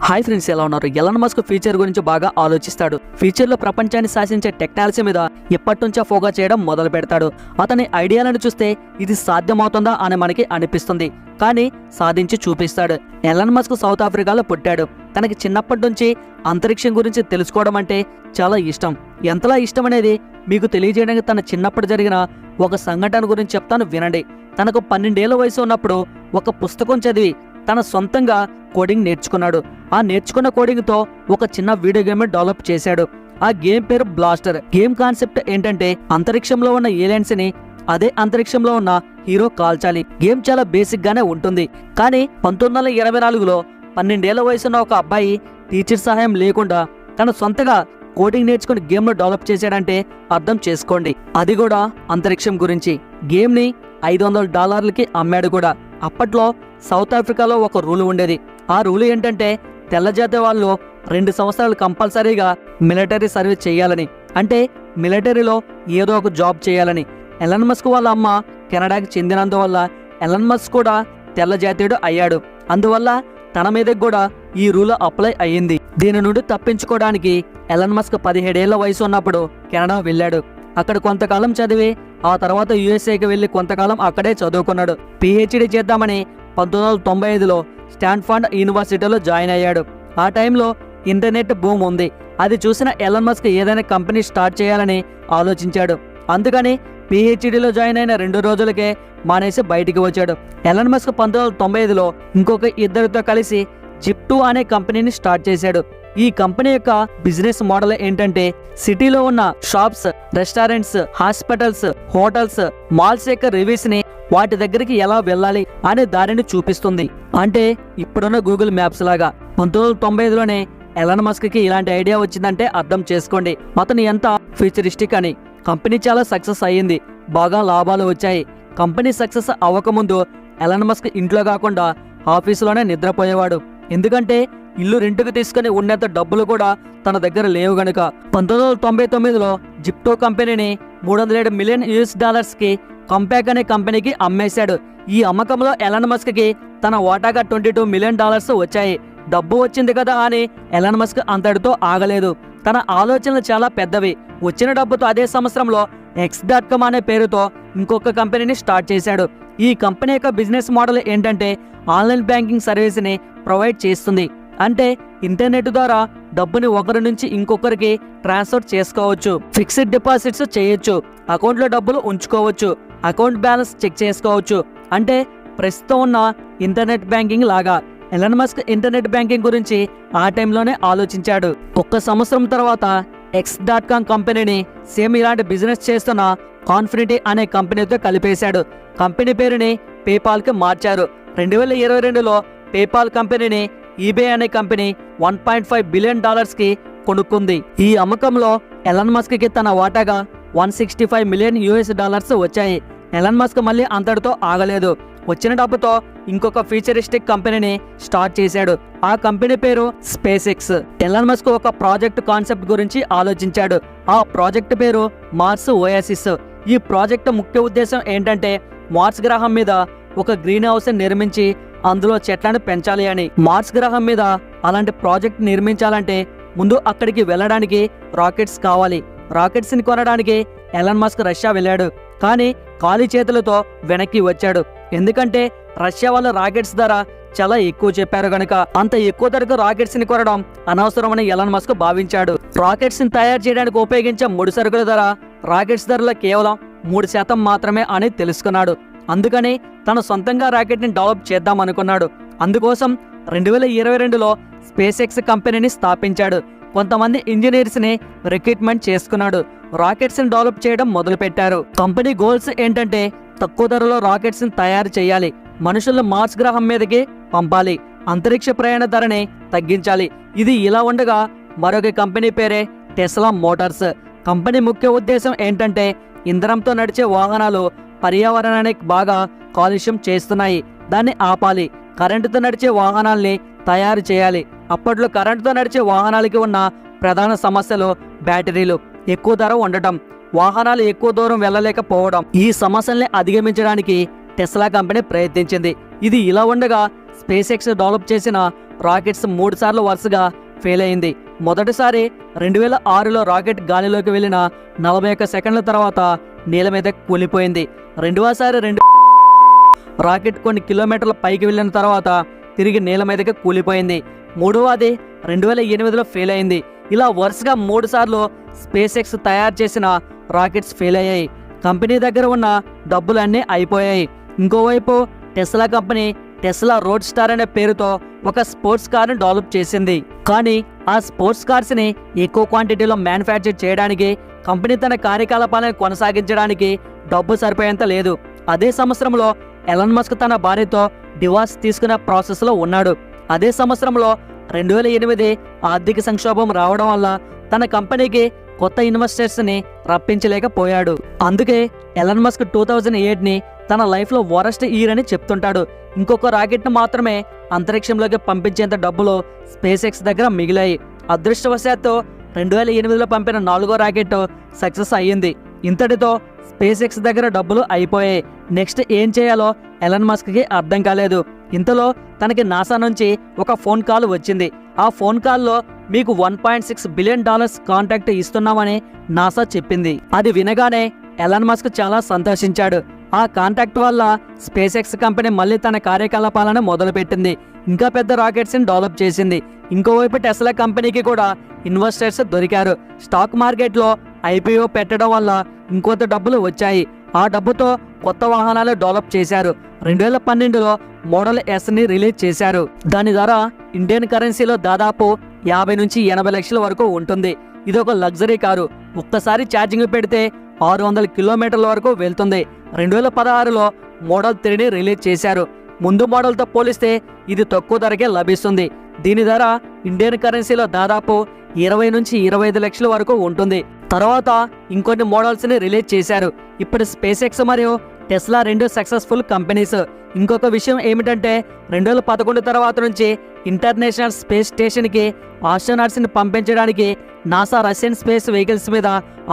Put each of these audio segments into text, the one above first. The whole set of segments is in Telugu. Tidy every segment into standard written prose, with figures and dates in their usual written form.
హాయ్ ఫ్రెండ్స్, ఎలా ఉన్నారు? ఎలాన్ మస్క్ ఫ్యూచర్ గురించి బాగా ఆలోచిస్తాడు. ఫ్యూచర్ లో ప్రపంచాన్ని శాసించే టెక్నాలజీ మీద ఎప్పటి నుంచో ఫోకస్ చేయడం మొదలు పెడతాడు. అతని ఐడియాలను చూస్తే ఇది సాధ్యమవుతుందా అని మనకి అనిపిస్తుంది, కానీ సాధించి చూపిస్తాడు. ఎలాన్ మస్క్ సౌత్ ఆఫ్రికాలో పుట్టాడు. తనకి చిన్నప్పటి నుంచి అంతరిక్షం గురించి తెలుసుకోవడం అంటే చాలా ఇష్టం. ఎంతలా ఇష్టం అనేది మీకు తెలియజేయడానికి తన చిన్నప్పుడు జరిగిన ఒక సంఘటన గురించి చెప్తాను, వినండి. తనకు 12 ఏళ్ల వయసు ఉన్నప్పుడు ఒక పుస్తకం చదివి తన సొంతంగా కోడింగ్ నేర్చుకున్నాడు. ఆ నేర్చుకున్న కోడింగ్ తో ఒక చిన్న వీడియో గేమ్ డెవలప్ చేశాడు. ఆ గేమ్ పేరు బ్లాస్టర్. గేమ్ కాన్సెప్ట్ ఏంటంటే అంతరిక్షంలో ఉన్న ఏలియన్స్ ని అదే అంతరిక్షంలో ఉన్న హీరో కాల్చాలి. గేమ్ చాలా బేసిక్ గానే ఉంటుంది. కానీ 1924లో 12 ఏళ్ల వయసున్న ఒక అబ్బాయి టీచర్ సహాయం లేకుండా తన సొంతగా కోడింగ్ నేర్చుకుని గేమ్ ను డెవలప్ చేశాడంటే అర్థం చేసుకోండి. అది కూడా అంతరిక్షం గురించి. గేమ్ ని $500కి అమ్మాడు కూడా. అప్పట్లో సౌత్ ఆఫ్రికాలో ఒక రూల్ ఉండేది. ఆ రూల్ ఏంటంటే తెల్లజాతి వాళ్ళు 2 సంవత్సరాలు కంపల్సరీగా మిలిటరీ సర్వీస్ చేయాలని, అంటే మిలిటరీలో ఏదో ఒక జాబ్ చేయాలని. ఎలాన్ మస్క్ వాళ్ళ అమ్మ కెనడాకి చెందినందువల్ల ఎలాన్ మస్క్ కూడా తెల్లజాతీయుడు అయ్యాడు. అందువల్ల తన మీద కూడా ఈ రూల్ అప్లై అయ్యింది. దీని నుండి తప్పించుకోవడానికి ఎలాన్ మస్క్ 17 ఏళ్ల వయసు ఉన్నప్పుడు కెనడా వెళ్ళాడు. అక్కడ కొంతకాలం చదివి ఆ తర్వాత యుఎస్ఏకి వెళ్లి కొంతకాలం అక్కడే చదువుకున్నాడు. పిహెచ్డి చేద్దామని 1995లో స్టాన్ఫర్డ్ యూనివర్సిటీలో జాయిన్ అయ్యాడు. ఆ టైంలో ఇంటర్నెట్ బూమ్ ఉంది. అది చూసిన ఎలాన్ మస్క్ ఏదైనా కంపెనీ స్టార్ట్ చేయాలని ఆలోచించాడు. అందుకని పిహెచ్డిలో జాయిన్ అయిన 2 రోజులకే మానేసి బయటికి వచ్చాడు. ఎలాన్ మస్క్ 1995లో ఇంకొక ఇద్దరితో కలిసి జిప్2 అనే కంపెనీని స్టార్ట్ చేశాడు. ఈ కంపెనీ యొక్క బిజినెస్ మోడల్ ఏంటంటే సిటీలో ఉన్న shops, restaurants, hospitals, hotels, malls యొక్క రివ్యూస్ ని వాటి దగ్గరికి ఎలా వెళ్ళాలి అనే దారిని చూపిస్తుంది. అంటే ఇప్పుడున్న గూగుల్ మ్యాప్స్ లాగా. 1995లోనే ఎలాన్ మస్క్ కి ఇలాంటి ఐడియా వచ్చిందంటే అర్థం చేసుకోండి అతను ఎంత ఫ్యూచరిస్టిక్ అని. కంపెనీ చాలా సక్సెస్ అయ్యింది. బాగా లాభాలు వచ్చాయి. కంపెనీ సక్సెస్ అవ్వకముందు ఎలాన్ మస్క్ ఇంట్లో కాకుండా ఆఫీసులోనే నిద్రపోయేవాడు. ఎందుకంటే ఇల్లు రెంట్కి తీసుకుని ఉన్నంత డబ్బులు కూడా తన దగ్గర లేవు గనుక. 1999లో జిప్2 కంపెనీని $307 మిలియన్ కి కంపాక్ అనే కంపెనీకి అమ్మేశాడు. ఈ అమ్మకంలో ఎలాన్ మస్క్ కి తన వాటాగా $22 మిలియన్ వచ్చాయి. డబ్బు వచ్చింది కదా అని ఎలాన్ మస్క్ అంతటితో ఆగలేదు. తన ఆలోచనలు చాలా పెద్దవి. వచ్చిన డబ్బుతో అదే సంవత్సరంలో X.com అనే పేరుతో ఇంకొక కంపెనీని స్టార్ట్ చేశాడు. ఈ కంపెనీ యొక్క బిజినెస్ మోడల్ ఏంటంటే ఆన్లైన్ బ్యాంకింగ్ సర్వీస్ ని ప్రొవైడ్ చేస్తుంది. అంటే ఇంటర్నెట్ ద్వారా డబ్బుని ఒకరి నుంచి ఇంకొకరికి ట్రాన్స్ఫర్ చేసుకోవచ్చు, ఫిక్స్డ్ డిపాజిట్స్ చేయొచ్చు, అకౌంట్లో డబ్బులు ఉంచుకోవచ్చు, అకౌంట్ బ్యాలెన్స్ చెక్ చేసుకోవచ్చు. అంటే ప్రస్తుతం ఉన్న ఇంటర్నెట్ బ్యాంకింగ్ లాగా. ఎలాన్ మస్క్ ఇంటర్నెట్ బ్యాంకింగ్ గురించి ఆ టైంలోనే ఆలోచించాడు. 1 సంవత్సరం తర్వాత X.com కంపెనీని సేమ్ ఇలాంటి బిజినెస్ చేస్తున్న కాన్ఫినిటీ అనే కంపెనీతో కలిపేశాడు. కంపెనీ పేరుని పేపాల్ కి మార్చారు. 2022లో పేపాల్ కంపెనీని ఈబే అనే కంపెనీ $1.5 బిలియన్ కి కొనుక్కుంది. ఈ అమ్మకంలో ఎలాన్ మస్క్ కి తన వాటాగా $165 మిలియన్ వచ్చాయి. ఎలాన్ మస్క్ మళ్ళీ అంతటితో ఆగలేదు. వచ్చిన డబ్బుతో ఇంకొక ఫ్యూచరిస్టిక్ కంపెనీని స్టార్ట్ చేశాడు. ఆ కంపెనీ పేరు స్పేస్ ఎక్స్. ఎలాన్ మస్క్ ఒక ప్రాజెక్ట్ కాన్సెప్ట్ గురించి ఆలోచించాడు. ఆ ప్రాజెక్ట్ పేరు మార్స్ ఓయాసిస్. ఈ ప్రాజెక్ట్ ముఖ్య ఉద్దేశం ఏంటంటే మార్స్ గ్రహం మీద ఒక గ్రీన్ హౌస్ నిర్మించి అందులో చెట్లను పెంచాలి అని. మార్స్ గ్రహం మీద అలాంటి ప్రాజెక్ట్ నిర్మించాలంటే ముందు అక్కడికి వెళ్ళడానికి రాకెట్స్ కావాలి. రాకెట్స్ ని కొనడానికి ఎలాన్ మస్క్ రష్యా వెళ్ళాడు. కానీ ఖాళీ చేతులతో వెనక్కి వచ్చాడు. ఎందుకంటే రష్యా వాళ్ళ రాకెట్స్ ధర చాలా ఎక్కువ చెప్పారు గనుక. అంత ఎక్కువ ధరకు రాకెట్స్ ని కొనడం అనవసరమని ఎలాన్ మస్క్ భావించాడు. రాకెట్స్ ని తయారు చేయడానికి ఉపయోగించే ముడి సరుకుల ధర రాకెట్స్ ధరలో కేవలం 3% మాత్రమే అని తెలుసుకున్నాడు. అందుకని తన సొంతంగా రాకెట్ ని డెవలప్ చేద్దాం అనుకున్నాడు. అందుకోసం 2022లో స్పేస్ ఎక్స్ కంపెనీని స్థాపించాడు. కొంతమంది ఇంజనీర్స్ ని రిక్రూట్మెంట్ చేసుకున్నాడు. రాకెట్స్ ని డెవలప్ చేయడం మొదలు పెట్టారు. కంపెనీ గోల్స్ ఏంటంటే తక్కువ ధరలో రాకెట్స్ ని తయారు చేయాలి, మనుషులను మార్స్ గ్రహం మీదకి పంపాలి, అంతరిక్ష ప్రయాణ ధరని తగ్గించాలి. ఇది ఇలా ఉండగా మరొక కంపెనీ పేరే టెస్లా మోటార్స్. కంపెనీ ముఖ్య ఉద్దేశం ఏంటంటే ఇంధనంతో నడిచే వాహనాలు పర్యావరణానికి బాగా కాలుష్యం చేస్తున్నాయి, దాన్ని ఆపాలి. కరెంటుతో నడిచే వాహనాల్ని తయారు చేయాలి. అప్పట్లో కరెంటుతో నడిచే వాహనాలకి ఉన్న ప్రధాన సమస్యలు బ్యాటరీలు, ఎక్కువ ధర ఉండటం, వాహనాలు ఎక్కువ దూరం వెళ్ళలేకపోవడం. ఈ సమస్యల్ని అధిగమించడానికి టెస్లా కంపెనీ ప్రయత్నించింది. ఇది ఇలా ఉండగా స్పేస్ ఎక్స్ డెవలప్ చేసిన రాకెట్స్ 3 సార్లు వరుసగా ఫెయిల్ అయింది. మొదటిసారి 2006లో రాకెట్ గాలిలోకి వెళ్ళిన 41 సెకండ్ల తర్వాత నేల మీద కూలిపోయింది. రెండవసారి రాకెట్ కొన్ని కిలోమీటర్ల పైకి వెళ్ళిన తర్వాత తిరిగి నేల మీదకి కూలిపోయింది. మూడవది 2008లో ఫెయిల్ అయింది. ఇలా వరుసగా 3 సార్లు స్పేస్ ఎక్స్ తయారు చేసిన రాకెట్స్ ఫెయిల్ అయ్యాయి. కంపెనీ దగ్గర ఉన్న డబ్బులన్నీ అయిపోయాయి. ఇంకోవైపు Tesla company Tesla road star అనే పేరుతో ఒక స్పోర్ట్స్ కార్ని డెవలప్ చేసింది. కానీ ఆ స్పోర్ట్స్ కార్స్ని ఎక్కువ క్వాంటిటీలో మ్యానుఫ్యాక్చర్ చేయడానికి కంపెనీ తన కార్యకలాపాలను కొనసాగించడానికి డబ్బు సరిపోయేంత లేదు. అదే సంవత్సరంలో ఎలాన్ మస్క్ తన భార్యతో డివోర్స్ తీసుకునే ప్రాసెస్లో ఉన్నాడు. అదే సంవత్సరంలో 2008 ఆర్థిక సంక్షోభం రావడం వల్ల తన కంపెనీకి కొత్త ఇన్వెస్టర్స్ని రప్పించలేకపోయాడు. అందుకే ఎలాన్ మస్క్ 2008ని తన లైఫ్లో వరస్ట్ ఇయర్ అని చెప్తుంటాడు. ఇంకొక రాకెట్ను మాత్రమే అంతరిక్షంలోకి పంపించేంత డబ్బులు స్పేస్ ఎక్స్ దగ్గర మిగిలాయి. అదృష్టవశాత్తు 2008లో పంపిన 4వ రాకెట్ సక్సెస్ అయ్యింది. ఇంతటితో స్పేస్ ఎక్స్ దగ్గర డబ్బులు అయిపోయాయి. నెక్స్ట్ ఏం చేయాలో ఎలాన్ మస్క్కి అర్థం కాలేదు. ఇంతలో తనకి నాసా నుంచి ఒక ఫోన్ కాల్ వచ్చింది. ఆ ఫోన్ కాల్లో మీకు $1.6 బిలియన్ కాంట్రాక్ట్ ఇస్తున్నామని నాసా చెప్పింది. అది వినగానే ఎలాన్ మస్క్ చాలా సంతోషించాడు. ఆ కాంట్రాక్ట్ వల్ల స్పేస్ ఎక్స్ కంపెనీ మళ్ళీ తన కార్యకలాపాలను మొదలుపెట్టింది. ఇంకా పెద్ద రాకెట్స్ని డెవలప్ చేసింది. ఇంకోవైపు టెస్లా కంపెనీకి కూడా ఇన్వెస్టర్స్ దొరికారు. స్టాక్ మార్కెట్లో IPO పెట్టడం వల్ల ఇంకొంత డబ్బులు వచ్చాయి. ఆ డబ్బుతో కొత్త వాహనాలు డెవలప్ చేశారు. 2012లో మోడల్ ఎస్ని రిలీజ్ చేశారు. దాని ధర ఇండియన్ కరెన్సీలో దాదాపు 50 నుంచి 80 లక్షల వరకు ఉంటుంది. ఇది ఒక లగ్జరీ కారు. ఒక్కసారి ఛార్జింగ్ పెడితే 600 కిలోమీటర్ల వరకు వెళ్తుంది. 2016లో మోడల్ 3ని రిలీజ్ చేశారు. ముందు మోడల్తో పోలిస్తే ఇది తక్కువ ధరకే లభిస్తుంది. దీని ధర ఇండియన్ కరెన్సీలో దాదాపు 20 నుంచి 25 లక్షల వరకు ఉంటుంది. తర్వాత ఇంకొన్ని మోడల్స్ని రిలీజ్ చేశారు. ఇప్పుడు స్పేస్ ఎక్స్ మరియు టెస్లా 2 సక్సెస్ఫుల్ కంపెనీస్. ఇంకొక విషయం ఏమిటంటే 2011 తర్వాత నుంచి ఇంటర్నేషనల్ స్పేస్ స్టేషన్కి ఆస్ట్రోనాట్స్ని పంపించడానికి నాసా రష్యన్ స్పేస్ వెహికల్స్ మీద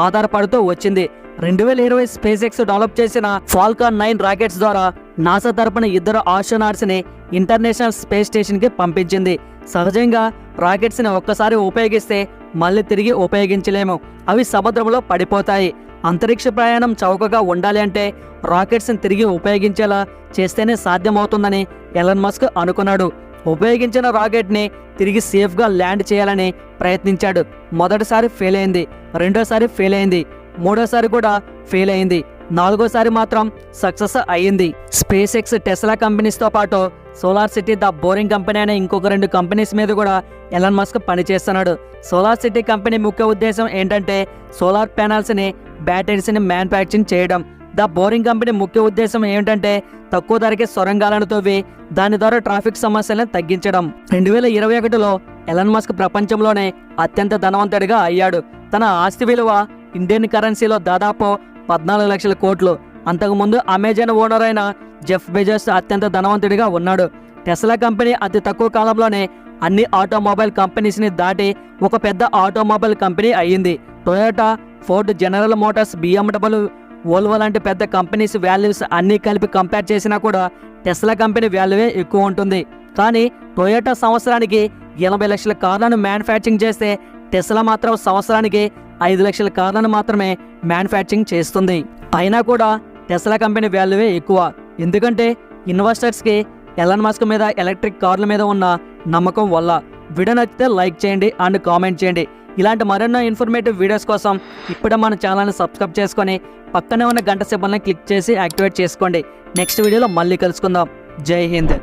ఆధారపడుతూ వచ్చింది. 2020 స్పేస్ ఎక్స్ డెవలప్ చేసిన ఫాల్కాన్ 9 రాకెట్స్ ద్వారా నాసా తరపున 2 ఆస్ట్రోనాట్స్ని ఇంటర్నేషనల్ స్పేస్ స్టేషన్కి పంపించింది. సహజంగా రాకెట్స్ని ఒక్కసారి ఉపయోగిస్తే మళ్ళీ తిరిగి ఉపయోగించలేము. అవి సముద్రంలో పడిపోతాయి. అంతరిక్ష ప్రయాణం చౌకగా ఉండాలి అంటే రాకెట్స్ని తిరిగి ఉపయోగించేలా చేస్తేనే సాధ్యమవుతుందని ఎలాన్ మస్క్ అనుకున్నాడు. ఉపయోగించిన రాకెట్ని తిరిగి సేఫ్గా ల్యాండ్ చేయాలని ప్రయత్నించాడు. మొదటిసారి ఫెయిల్ అయింది, రెండోసారి ఫెయిల్ అయింది, మూడోసారి కూడా ఫెయిల్ అయింది, నాలుగోసారి మాత్రం సక్సెస్ అయ్యింది. స్పేస్ ఎక్స్ టెస్లా కంపెనీస్తో పాటు solar city the boring company అనే ఇంకొక 2 కంపెనీస్ మీద కూడా ఎలాన్ మస్క్ పనిచేస్తున్నాడు. సోలార్ సిటీ కంపెనీ ముఖ్య ఉద్దేశం ఏంటంటే సోలార్ ప్యానల్స్ని బ్యాటరీస్ని మ్యానుఫ్యాక్చరింగ్ చేయడం. ద బోరింగ్ కంపెనీ ముఖ్య ఉద్దేశం ఏమిటంటే తక్కువ ధరకే సొరంగాలను తవ్వి దాని ద్వారా ట్రాఫిక్ సమస్యలను తగ్గించడం. 2021లో ఎలాన్ మస్క్ ప్రపంచంలోనే అత్యంత ధనవంతుడిగా అయ్యాడు. తన ఆస్తి విలువ ఇండియన్ కరెన్సీలో దాదాపు 14 లక్షల కోట్లు. అంతకుముందు అమెజాన్ ఓనర్ అయిన జెఫ్ బెజోస్ అత్యంత ధనవంతుడిగా ఉన్నాడు. టెస్లా కంపెనీ అతి తక్కువ కాలంలోనే అన్ని ఆటోమొబైల్ కంపెనీస్ని దాటి ఒక పెద్ద ఆటోమొబైల్ కంపెనీ అయ్యింది. Toyota, Ford, general Motors, BMW, Volvo లాంటి పెద్ద కంపెనీస్ వాల్యూస్ అన్నీ కలిపి కంపేర్ చేసినా కూడా టెస్లా కంపెనీ వాల్యూవే ఎక్కువ ఉంటుంది. కానీ టొయోటా సంవత్సరానికి 80 లక్షల కార్లను మ్యానుఫ్యాక్చరింగ్ చేస్తే టెస్లా మాత్రం సంవత్సరానికి 5 లక్షల కార్లను మాత్రమే మ్యానుఫ్యాక్చరింగ్ చేస్తుంది. అయినా కూడా టెస్లా కంపెనీ వాల్యూవే ఎక్కువ. ఎందుకంటే ఇన్వెస్టర్స్కి ఎలాన్ మస్క్ మీద, ఎలక్ట్రిక్ కార్ల మీద ఉన్న నమ్మకం వల్ల. వీడియో నచ్చితే లైక్ చేయండి అండ్ కామెంట్ చేయండి. ఇలాంటి మరెన్నో ఇన్ఫర్మేటివ్ వీడియోస్ కోసం ఇప్పుడే మన ఛానల్ని సబ్స్క్రైబ్ చేసుకొని పక్కనే ఉన్న గంట సింబల్ని క్లిక్ చేసి యాక్టివేట్ చేసుకోండి. నెక్స్ట్ వీడియోలో మళ్ళీ కలుసుకుందాం. జై హింద్.